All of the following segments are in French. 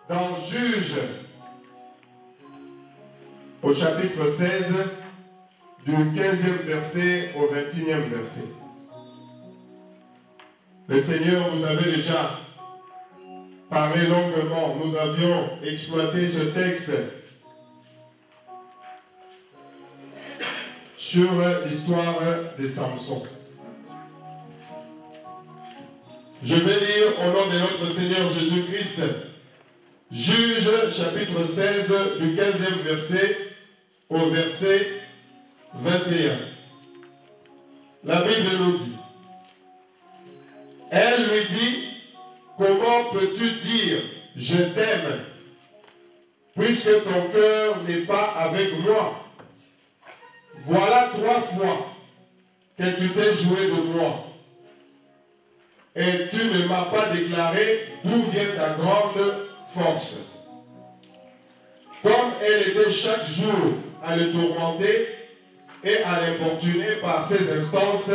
dans Juges, au chapitre 16, du 15e verset au 21e verset. Le Seigneur nous avait déjà parlé longuement. Nous avions exploité ce texte sur l'histoire de Samson. Je vais lire au nom de notre Seigneur Jésus-Christ, Juges chapitre 16 du 15e verset au verset 21. La Bible nous dit, elle lui dit, comment peux-tu dire je t'aime puisque ton cœur n'est pas avec moi? Voilà 3 fois que tu t'es joué de moi et tu ne m'as pas déclaré d'où vient ta grande force. Comme elle était chaque jour à le tourmenter et à l'importuner par ses instances,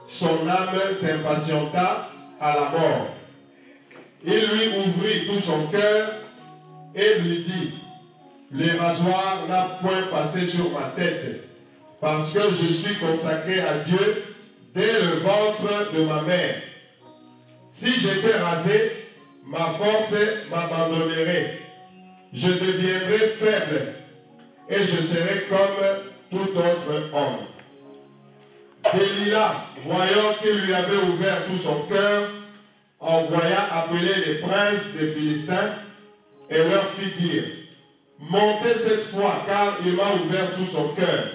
son âme s'impatienta à la mort. Il lui ouvrit tout son cœur et lui dit, le rasoir n'a point passé sur ma tête, parce que je suis consacré à Dieu dès le ventre de ma mère. Si j'étais rasé, ma force m'abandonnerait. Je deviendrais faible et je serais comme tout autre homme. Délila, voyant qu'il lui avait ouvert tout son cœur, envoya appeler les princes des Philistins et leur fit dire, montez cette fois, car il m'a ouvert tout son cœur.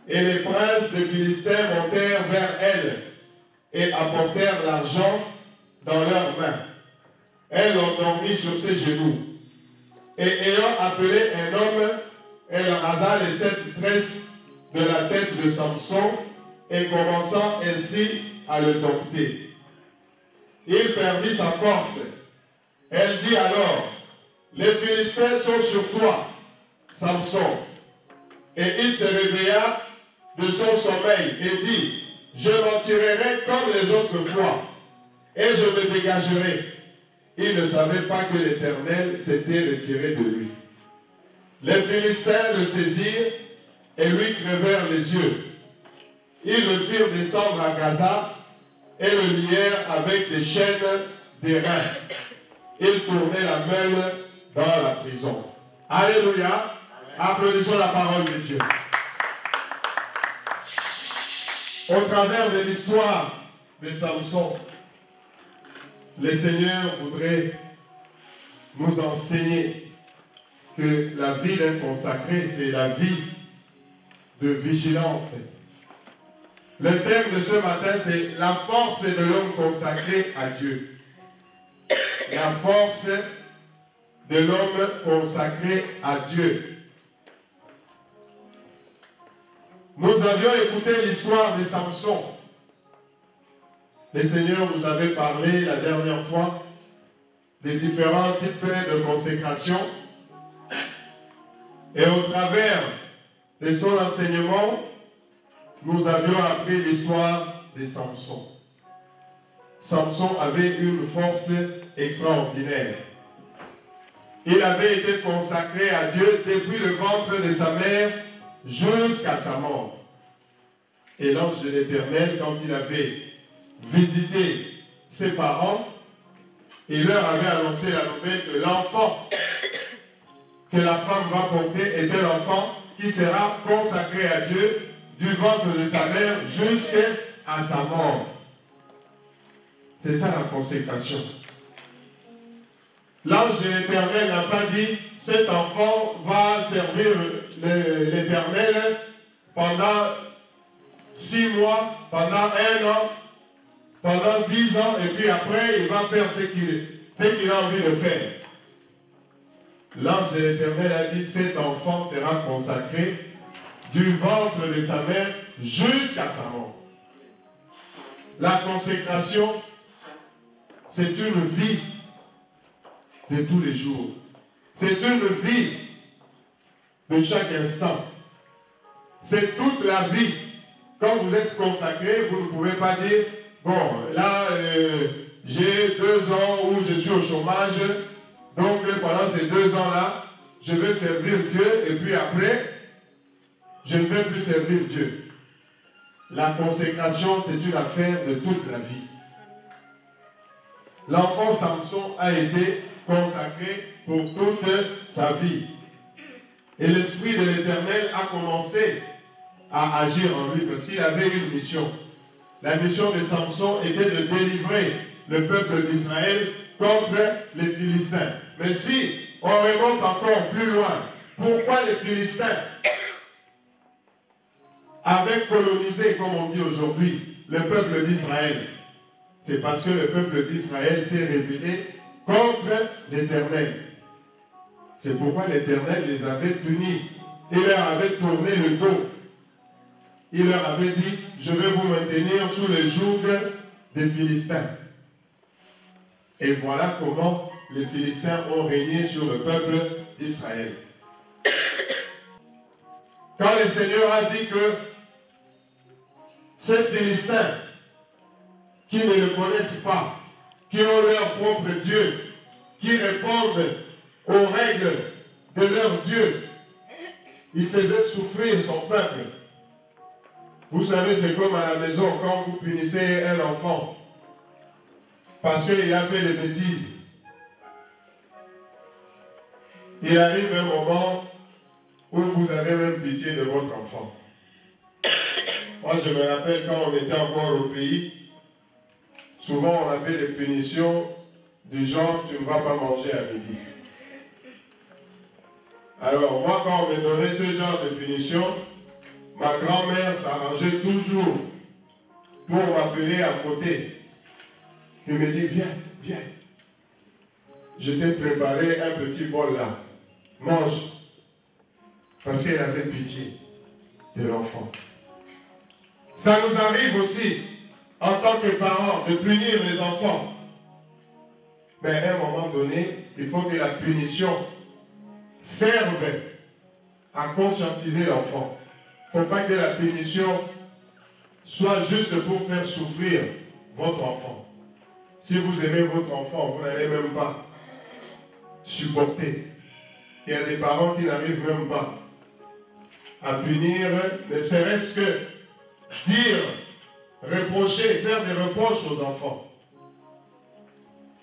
Et les princes des Philistins montèrent vers elle et apportèrent l'argent dans leurs mains. Elle l'endormit sur ses genoux. Et ayant appelé un homme, elle rasa les 7 tresses de la tête de Samson et commençant ainsi à le dompter. Il perdit sa force. Elle dit alors, les Philistins sont sur toi, Samson. Et il se réveilla de son sommeil et dit, je m'en tirerai comme les autres fois, et je me dégagerai. Il ne savait pas que l'Éternel s'était retiré de lui. Les Philistins le saisirent et lui crevèrent les yeux. Ils le firent descendre à Gaza et le lièrent avec des chaînes d'airain. Il tournait la meule dans la prison. Alléluia. Applaudissons la parole de Dieu. Au travers de l'histoire de Samson, le Seigneur voudrait nous enseigner que la vie d'un consacré, c'est la vie de vigilance. Le thème de ce matin, c'est la force de l'homme consacré à Dieu. La force de l'homme consacré à Dieu. Nous avions écouté l'histoire de Samson. Le Seigneur nous avait parlé la dernière fois des différents types de consécration. Et au travers de son enseignement, nous avions appris l'histoire de Samson. Samson avait une force extraordinaire. Il avait été consacré à Dieu depuis le ventre de sa mère jusqu'à sa mort. Et l'ange de l'Éternel, quand il avait visité ses parents, il leur avait annoncé la nouvelle que l'enfant que la femme va porter était l'enfant qui sera consacré à Dieu du ventre de sa mère jusqu'à sa mort. C'est ça la consécration. L'ange de l'Éternel n'a pas dit cet enfant va servir l'Éternel pendant 6 mois, pendant 1 an, pendant 10 ans, et puis après il va faire ce qu'il a envie de faire. L'ange de l'Éternel a dit cet enfant sera consacré du ventre de sa mère jusqu'à sa mort. La consécration, c'est une vie de tous les jours. C'est une vie de chaque instant. C'est toute la vie. Quand vous êtes consacré, vous ne pouvez pas dire, bon, là, j'ai 2 ans où je suis au chômage, Donc pendant ces 2 ans-là, je vais servir Dieu et puis après, je ne vais plus servir Dieu. La consécration, c'est une affaire de toute la vie. L'enfant Samson a été consacré pour toute sa vie. Et l'Esprit de l'Éternel a commencé à agir en lui parce qu'il avait une mission. La mission de Samson était de délivrer le peuple d'Israël contre les Philistins. Mais si on remonte encore plus loin, pourquoi les Philistins avaient colonisé, comme on dit aujourd'hui, le peuple d'Israël? C'est parce que le peuple d'Israël s'est rébellé contre l'Éternel. C'est pourquoi l'Éternel les avait punis. Il leur avait tourné le dos. Il leur avait dit, je vais vous maintenir sous le joug des Philistins. Et voilà comment les Philistins ont régné sur le peuple d'Israël. Quand le Seigneur a dit que ces Philistins qui ne le connaissent pas, qui ont leur propre Dieu, qui répondent aux règles de leur Dieu, il faisait souffrir son peuple. Vous savez, c'est comme à la maison quand vous punissez un enfant parce qu'il a fait des bêtises. Il arrive un moment où vous avez même pitié de votre enfant. Moi, je me rappelle quand on était encore au pays, souvent on avait des punitions du genre, tu ne vas pas manger à midi. Alors moi, quand on me donnait ce genre de punition, ma grand-mère s'arrangeait toujours pour m'appeler à côté. Il me dit, viens, viens. Je t'ai préparé un petit bol là. Mange. Parce qu'elle avait pitié de l'enfant. Ça nous arrive aussi, en tant que parents, de punir les enfants. Mais à un moment donné, il faut que la punition serve à conscientiser l'enfant. Il ne faut pas que la punition soit juste pour faire souffrir votre enfant. Si vous aimez votre enfant, vous n'allez même pas supporter. Il y a des parents qui n'arrivent même pas à punir, ne serait-ce que dire, reprocher, faire des reproches aux enfants.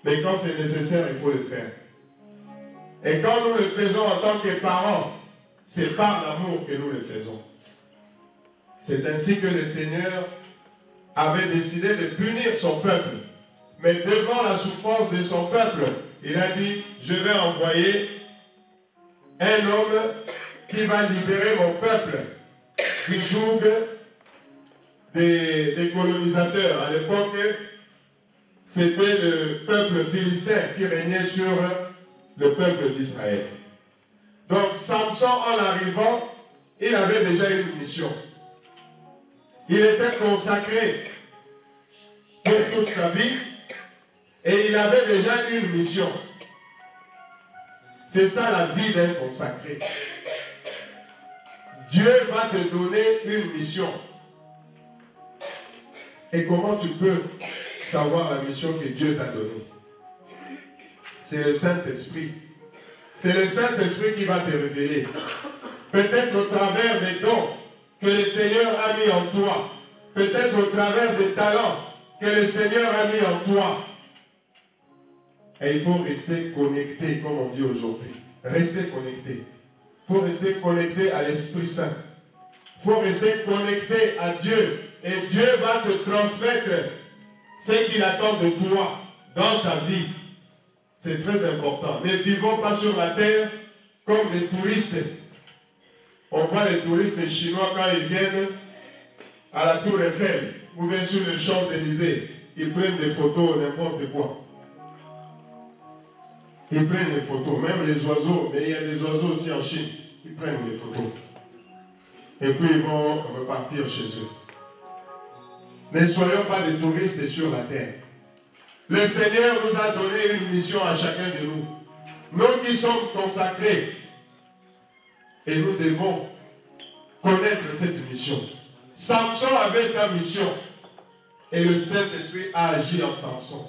Mais quand c'est nécessaire, il faut le faire. Et quand nous le faisons en tant que parents, c'est par l'amour que nous le faisons. C'est ainsi que le Seigneur avait décidé de punir son peuple. Mais devant la souffrance de son peuple, il a dit, je vais envoyer un homme qui va libérer mon peuple du joug des colonisateurs. À l'époque, c'était le peuple philistin qui régnait sur le peuple d'Israël. Donc Samson, en arrivant, il avait déjà une mission. Il était consacré pour toute sa vie et il avait déjà une mission. C'est ça la vie d'un consacré. Dieu va te donner une mission. Et comment tu peux savoir la mission que Dieu t'a donnée? C'est le Saint-Esprit. C'est le Saint-Esprit qui va te révéler. Peut-être au travers des dons que le Seigneur a mis en toi. Peut-être au travers des talents que le Seigneur a mis en toi. Et il faut rester connecté, comme on dit aujourd'hui. Rester connecté. Il faut rester connecté à l'Esprit Saint. Il faut rester connecté à Dieu. Et Dieu va te transmettre ce qu'il attend de toi dans ta vie. C'est très important. Ne vivons pas sur la terre comme des touristes. On voit les touristes chinois quand ils viennent à la Tour Eiffel ou bien sur les Champs-Élysées. Ils prennent des photos, n'importe quoi. Ils prennent des photos, même les oiseaux, mais il y a des oiseaux aussi en Chine. Ils prennent des photos. Et puis ils vont repartir chez eux. Ne soyons pas des touristes sur la terre. Le Seigneur nous a donné une mission à chacun de nous. Nous qui sommes consacrés. Et nous devons connaître cette mission. Samson avait sa mission. Et le Saint-Esprit a agi en Samson.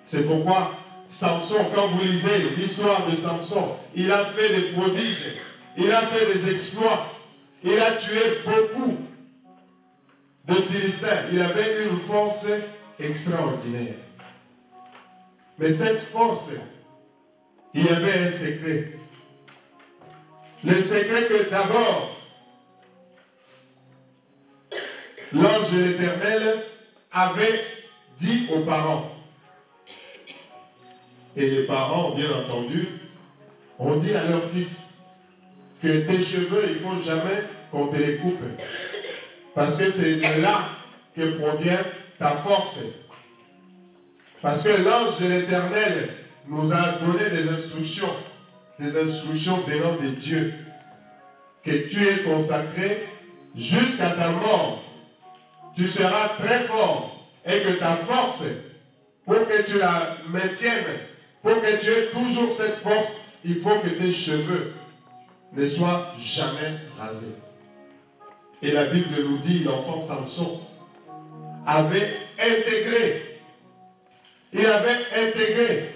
C'est pourquoi Samson, quand vous lisez l'histoire de Samson, il a fait des prodiges, il a fait des exploits, il a tué beaucoup de Philistins. Il avait une force extraordinaire. Mais cette force, il y avait un secret. Le secret que d'abord, l'ange de l'Éternel avait dit aux parents. Et les parents, bien entendu, ont dit à leur fils que tes cheveux, il ne faut jamais qu'on te les coupe. Parce que c'est de là que provient ta force. Parce que l'ange de l'Éternel nous a donné des instructions venant de Dieu, que tu es consacré jusqu'à ta mort. Tu seras très fort et que ta force, pour que tu la maintiennes, pour que tu aies toujours cette force, il faut que tes cheveux ne soient jamais rasés. Et la Bible nous dit, l'enfant Samson avait intégré, il avait intégré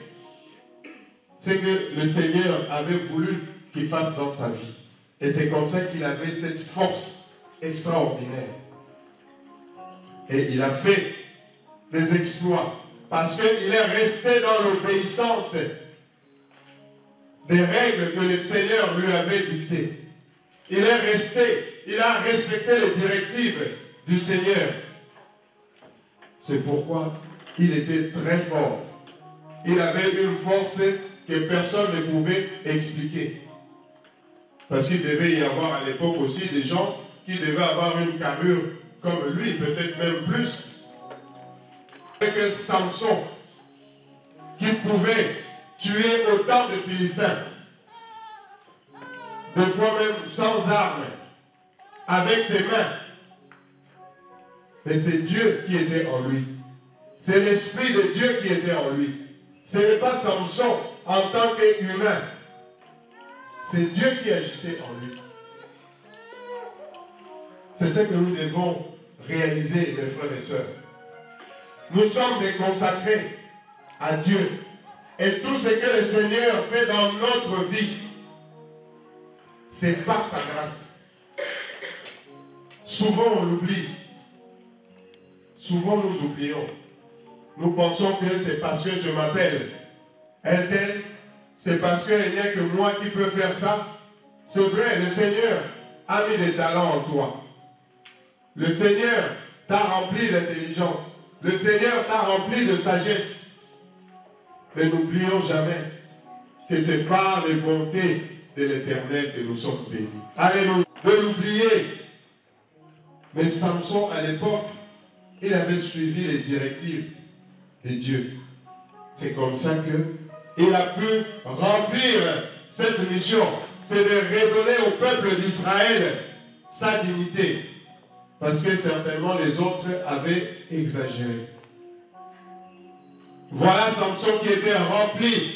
ce que le Seigneur avait voulu qu'il fasse dans sa vie. Et c'est comme ça qu'il avait cette force extraordinaire. Et il a fait des exploits parce qu'il est resté dans l'obéissance des règles que le Seigneur lui avait dictées. Il est resté, il a respecté les directives du Seigneur. C'est pourquoi il était très fort. Il avait une force que personne ne pouvait expliquer. Parce qu'il devait y avoir à l'époque aussi des gens qui devaient avoir une carrure comme lui, peut-être même plus. Que Samson, qui pouvait tuer autant de Philistins, des fois même sans armes, avec ses mains. Mais c'est Dieu qui était en lui. C'est l'Esprit de Dieu qui était en lui. Ce n'est pas Samson en tant qu'humain. C'est Dieu qui agissait en lui. C'est ce que nous devons réaliser, mes frères et sœurs. Nous sommes des consacrés à Dieu. Et tout ce que le Seigneur fait dans notre vie, c'est par sa grâce. Souvent on l'oublie. Souvent nous oublions. Nous pensons que c'est parce que je m'appelle un tel, c'est parce qu'il n'y a que moi qui peux faire ça. C'est vrai, le Seigneur a mis des talents en toi. Le Seigneur t'a rempli d'intelligence. Le Seigneur t'a rempli de sagesse. Mais n'oublions jamais que c'est par les bontés de l'Éternel que nous sommes bénis. Alléluia. De l'oublier. Mais Samson, à l'époque, il avait suivi les directives de Dieu. C'est comme ça qu'il a pu remplir cette mission. C'est de redonner au peuple d'Israël sa dignité. Parce que certainement les autres avaient exagéré. Voilà Samson qui était rempli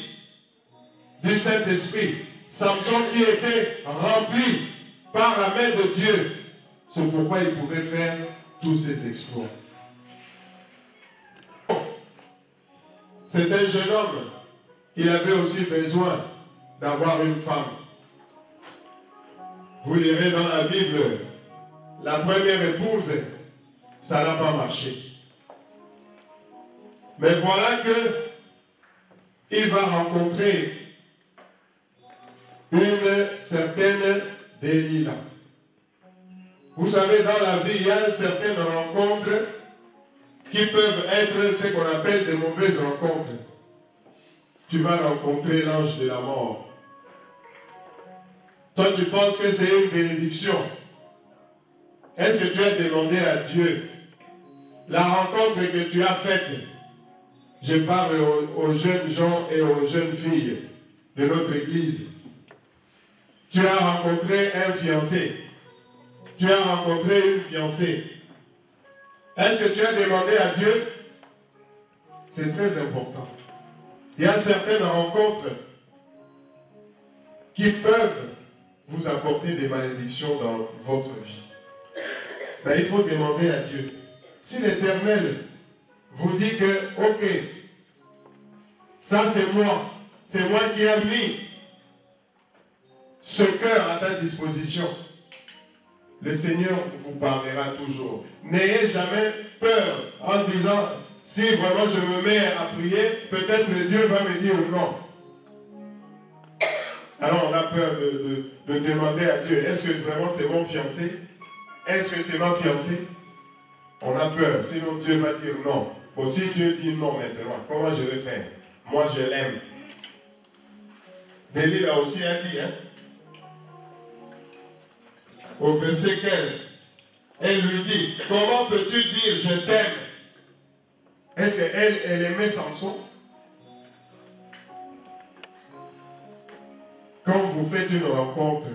du Saint-Esprit. Samson qui était rempli par la main de Dieu. C'est pourquoi il pouvait faire tous ces exploits. C'est un jeune homme. Il avait aussi besoin d'avoir une femme. Vous lirez dans la Bible, la première épouse, ça n'a pas marché. Mais voilà que il va rencontrer une certaine Delilah. Vous savez, dans la vie, il y a certaines rencontres qui peuvent être ce qu'on appelle de mauvaises rencontres. Tu vas rencontrer l'ange de la mort. Toi, tu penses que c'est une bénédiction. Est-ce que tu as demandé à Dieu la rencontre que tu as faite? Je parle aux jeunes gens et aux jeunes filles de notre église. Tu as rencontré un fiancé. Tu as rencontré une fiancée. Est-ce que tu as demandé à Dieu? C'est très important. Il y a certaines rencontres qui peuvent vous apporter des malédictions dans votre vie. Mais il faut demander à Dieu. Si l'Éternel vous dit que, ok, Ça, c'est moi. C'est moi qui ai mis ce cœur à ta disposition. Le Seigneur vous parlera toujours. N'ayez jamais peur en disant, si vraiment je me mets à prier, peut-être que Dieu va me dire non. Alors on a peur de demander à Dieu, est-ce que vraiment c'est mon fiancé? Est-ce que c'est ma fiancée? On a peur, sinon Dieu va dire non. Bon, si Dieu dit non maintenant, comment je vais faire? Moi je l'aime. Délit a aussi a dit, hein? Au verset 15, elle lui dit, comment peux-tu dire je t'aime? Est-ce qu'elle aimait Samson? Quand vous faites une rencontre,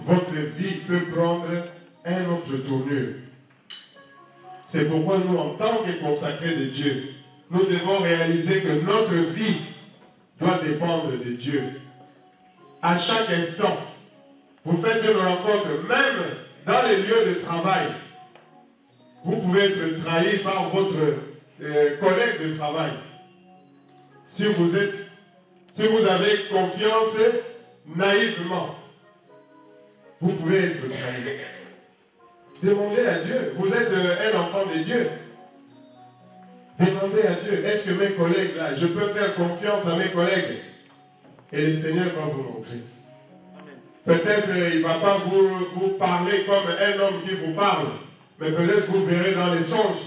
votre vie peut prendre un autre tournure. C'est pourquoi nous, en tant que consacrés de Dieu, nous devons réaliser que notre vie doit dépendre de Dieu. À chaque instant, vous faites une rencontre, même dans les lieux de travail. Vous pouvez être trahi par votre collègue de travail. Si vous avez confiance naïvement, vous pouvez être trahi. Demandez à Dieu. Vous êtes un enfant de Dieu. Demandez à Dieu. Est-ce que mes collègues là, je peux faire confiance à mes collègues? Et le Seigneur va vous montrer. Peut-être il ne va pas vous parler comme un homme qui vous parle, mais peut-être vous verrez dans les songes.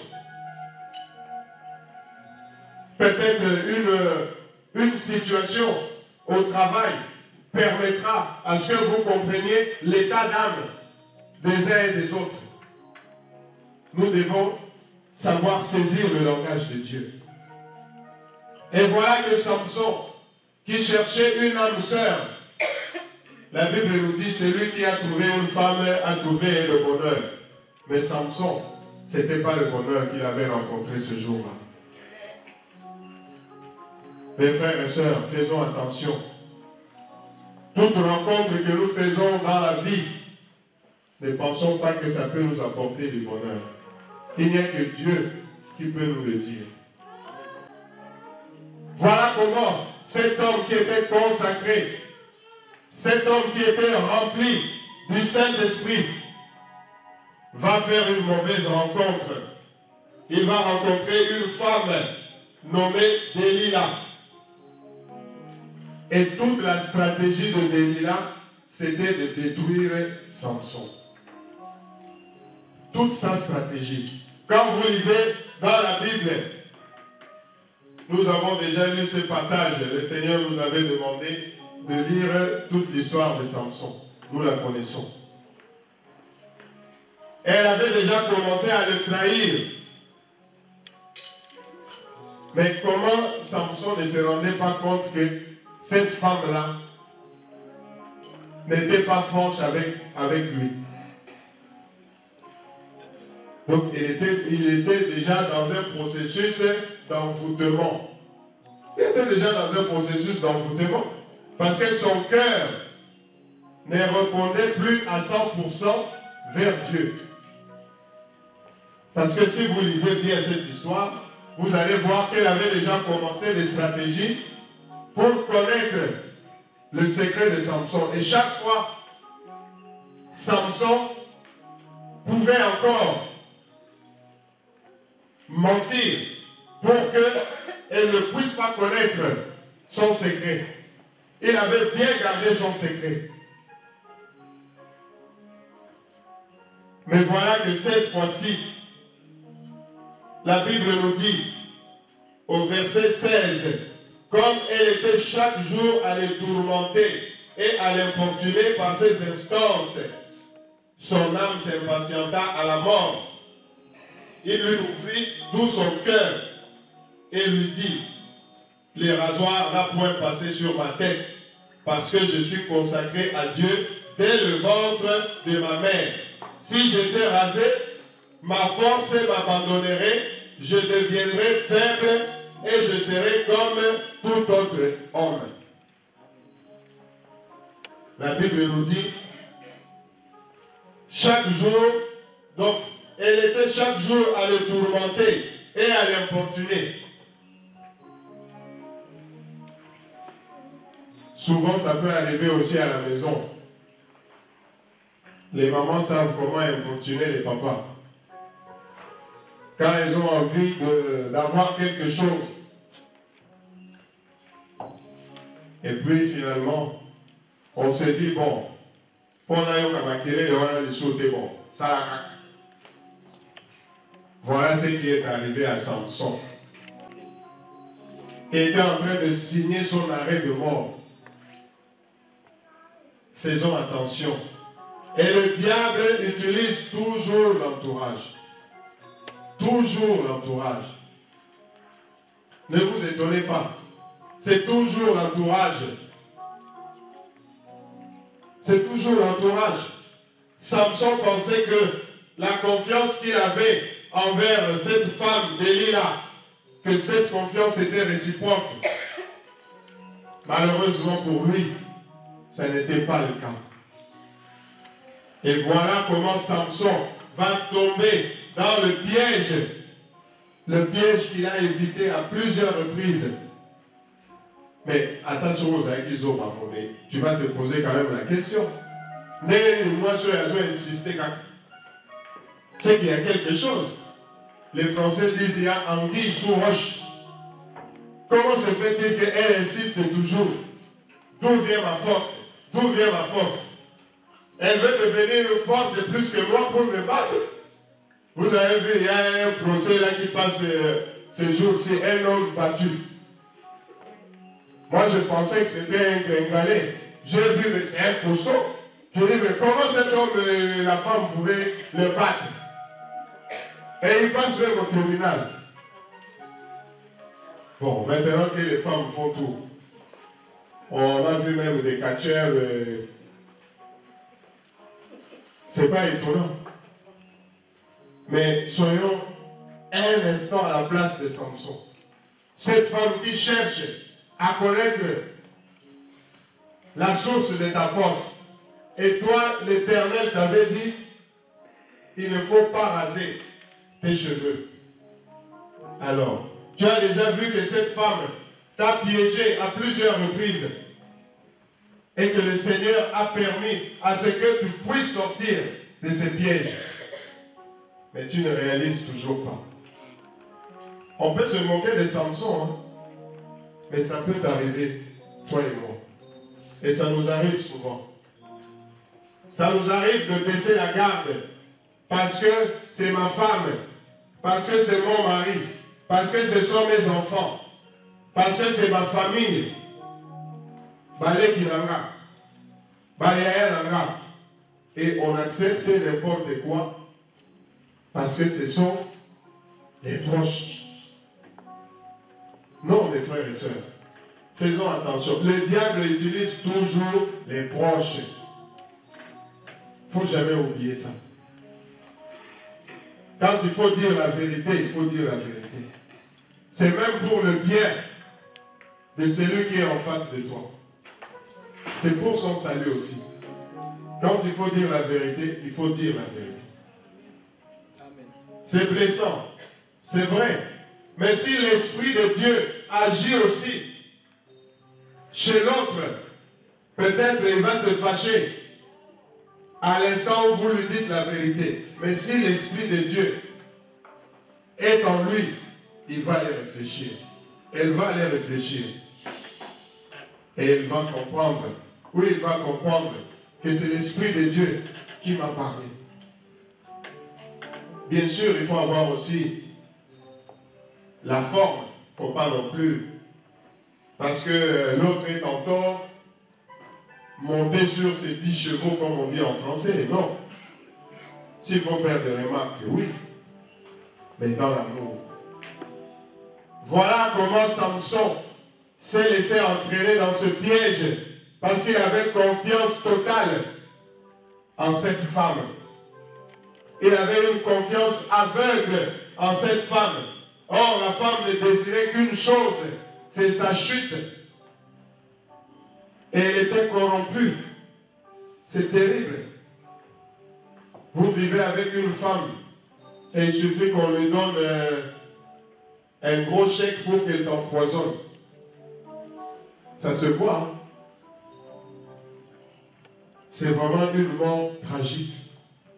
Peut-être une situation au travail permettra à ce que vous compreniez l'état d'âme des uns et des autres. Nous devons savoir saisir le langage de Dieu. Et voilà que Samson, qui cherchait une âme sœur, la Bible nous dit, c'est lui qui a trouvé une femme, a trouvé le bonheur. Mais Samson, ce n'était pas le bonheur qu'il avait rencontré ce jour-là. Mes frères et sœurs, faisons attention. Toute rencontre que nous faisons dans la vie, ne pensons pas que ça peut nous apporter du bonheur. Il n'y a que Dieu qui peut nous le dire. Voilà comment cet homme qui était consacré, cet homme qui était rempli du Saint-Esprit, va faire une mauvaise rencontre. Il va rencontrer une femme nommée Delilah. Et toute la stratégie de Delilah, c'était de détruire Samson. Toute sa stratégie. Quand vous lisez dans la Bible, nous avons déjà lu ce passage. Le Seigneur nous avait demandé de lire toute l'histoire de Samson. Nous la connaissons. Elle avait déjà commencé à le trahir. Mais comment Samson ne se rendait pas compte que cette femme-là n'était pas franche avec lui? Donc il était déjà dans un processus d'envoûtement. Il était déjà dans un processus d'envoûtement. Parce que son cœur ne répondait plus à 100% vers Dieu. Parce que si vous lisez bien cette histoire, vous allez voir qu'elle avait déjà commencé des stratégies pour connaître le secret de Samson. Et chaque fois, Samson pouvait encore mentir pour qu'elle ne puisse pas connaître son secret. Il avait bien gardé son secret. Mais voilà que cette fois-ci, la Bible nous dit, au verset 16, comme elle était chaque jour à les tourmenter et à l'importuner par ses instances, son âme s'impatienta à la mort. Il lui ouvrit tout son cœur et lui dit, les rasoirs n'a point passé sur ma tête, parce que je suis consacré à Dieu dès le ventre de ma mère. Si j'étais rasé, ma force m'abandonnerait, je deviendrais faible et je serai comme tout autre homme. La Bible nous dit, chaque jour, donc, elle était chaque jour à le tourmenter et à l'importuner. Souvent, ça peut arriver aussi à la maison. Les mamans savent comment importuner les papas. Quand elles ont envie d'avoir quelque chose. Et puis finalement, on s'est dit, bon, on a eu et on a sauté, bon, ça la caca. Voilà ce qui est arrivé à Samson. Il était en train de signer son arrêt de mort. Faisons attention. Et le diable utilise toujours l'entourage. Toujours l'entourage. Ne vous étonnez pas. C'est toujours l'entourage. C'est toujours l'entourage. Samson pensait que la confiance qu'il avait envers cette femme Delilah, que cette confiance était réciproque. Malheureusement pour lui, ça n'était pas le cas. Et voilà comment Samson va tomber dans le piège qu'il a évité à plusieurs reprises. Mais attention aux Aïkizo, tu vas te poser quand même la question. Moi, je vais insister. C'est qu'il y a quelque chose. Les Français disent il y a anguille sous roche. Comment se fait-il qu'elle insiste toujours? D'où vient ma force? D'où vient ma force? Elle veut devenir forte de plus que moi pour me battre. Vous avez vu, il y a un procès là qui passe ce jour-ci, un homme battu. Moi, je pensais que c'était un gringalet. J'ai vu, mais c'est un costaud. Je dis, mais comment cet homme, la femme, pouvait le battre? Et il passe même au tribunal. Bon, maintenant que les femmes font tout, on a vu même des catcheurs. C'est pas étonnant. Mais soyons un instant à la place de Samson. Cette femme qui cherche à connaître la source de ta force. Et toi, l'Éternel t'avait dit, il ne faut pas raser tes cheveux. Alors, tu as déjà vu que cette femme t'a piégé à plusieurs reprises et que le Seigneur a permis à ce que tu puisses sortir de ces pièges. Mais tu ne réalises toujours pas. On peut se moquer de Samson, hein? Mais ça peut t'arriver, toi et moi. Et ça nous arrive souvent. Ça nous arrive de baisser la garde parce que c'est ma femme, parce que c'est mon mari, parce que ce sont mes enfants, parce que c'est ma famille. Et on accepte n'importe quoi parce que ce sont les proches. Non, mes frères et sœurs, faisons attention. Le diable utilise toujours les proches. Il ne faut jamais oublier ça. Quand il faut dire la vérité, il faut dire la vérité. C'est même pour le bien de celui qui est en face de toi. C'est pour son salut aussi. Quand il faut dire la vérité, il faut dire la vérité. C'est blessant, c'est vrai. Mais si l'Esprit de Dieu agit aussi chez l'autre, peut-être il va se fâcher à l'instant où vous lui dites la vérité. Mais si l'Esprit de Dieu est en lui, il va aller réfléchir. Elle va aller réfléchir. Et elle va comprendre. Oui, il va comprendre que c'est l'Esprit de Dieu qui m'a parlé. Bien sûr, il faut avoir aussi la forme. Il ne faut pas non plus. Parce que l'autre est en tort. Monter sur ses 10 chevaux, comme on dit en français. Non. S'il faut faire des remarques, oui. Mais dans l'amour. Voilà comment Samson s'est laissé entraîner dans ce piège. Parce qu'il avait confiance totale en cette femme. Il avait une confiance aveugle en cette femme. Or, la femme ne désirait qu'une chose, c'est sa chute. Et elle était corrompue. C'est terrible. Vous vivez avec une femme et il suffit qu'on lui donne un gros chèque pour qu'elle t'empoisonne. Ça se voit. Hein? c'est vraiment une mort tragique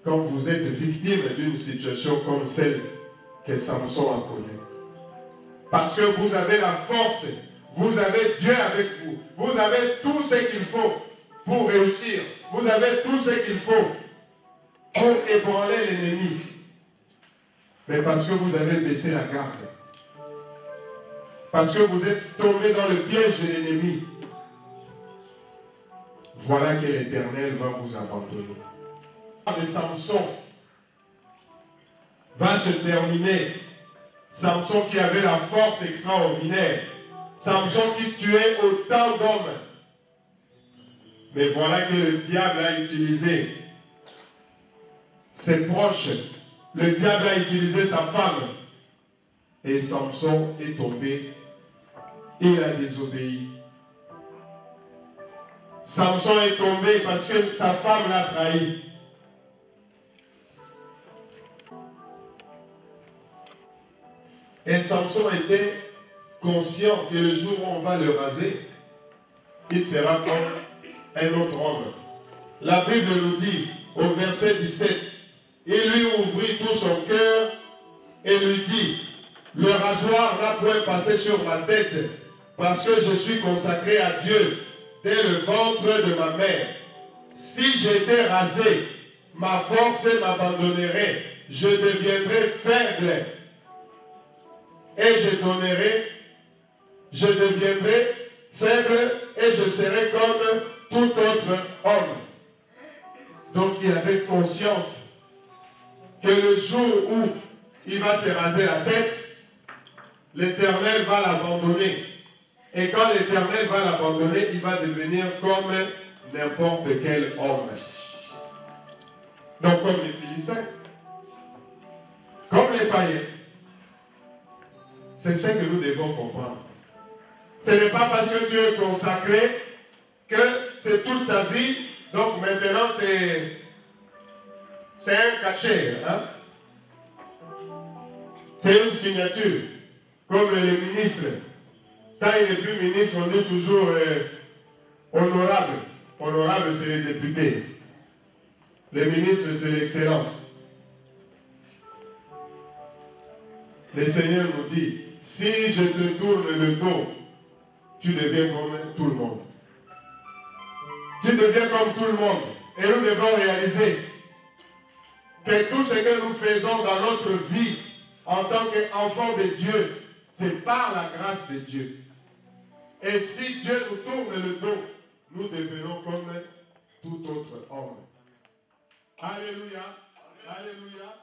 quand vous êtes victime d'une situation comme celle que Samson a connue. Parce que vous avez la force, vous avez Dieu avec vous, vous avez tout ce qu'il faut pour réussir, vous avez tout ce qu'il faut pour ébranler l'ennemi. Mais parce que vous avez baissé la garde, parce que vous êtes tombé dans le piège de l'ennemi, voilà que l'Éternel va vous abandonner. De Samson va se terminer. Samson qui avait la force extraordinaire. Samson qui tuait autant d'hommes. Mais voilà que le diable a utilisé ses proches. Le diable a utilisé sa femme. Et Samson est tombé. Il a désobéi. Samson est tombé parce que sa femme l'a trahi. Et Samson était conscient que le jour où on va le raser, il sera comme un autre homme. La Bible nous dit au verset 17, il lui ouvrit tout son cœur et lui dit, le rasoir n'a point passé sur ma tête parce que je suis consacré à Dieu dès le ventre de ma mère. Si j'étais rasé, ma force m'abandonnerait, je deviendrais faible. Et je deviendrai faible et je serai comme tout autre homme. Donc il avait conscience que le jour où il va se raser la tête, l'Éternel va l'abandonner. Et quand l'Éternel va l'abandonner, il va devenir comme n'importe quel homme. Donc comme les Philistins, comme les païens. C'est ce que nous devons comprendre. Ce n'est pas parce que tu es consacré que c'est toute ta vie. Donc maintenant c'est un cachet. Hein? C'est une signature. Comme les ministres. Quand il n'est plus ministre, on dit toujours honorable. Honorable, c'est les députés. Les ministres, c'est l'excellence. Le Seigneur nous dit, si je te tourne le dos, tu deviens comme tout le monde. Tu deviens comme tout le monde. Et nous devons réaliser que tout ce que nous faisons dans notre vie en tant qu'enfants de Dieu, c'est par la grâce de Dieu. Et si Dieu nous tourne le dos, nous devenons comme tout autre homme. Alléluia. Alléluia.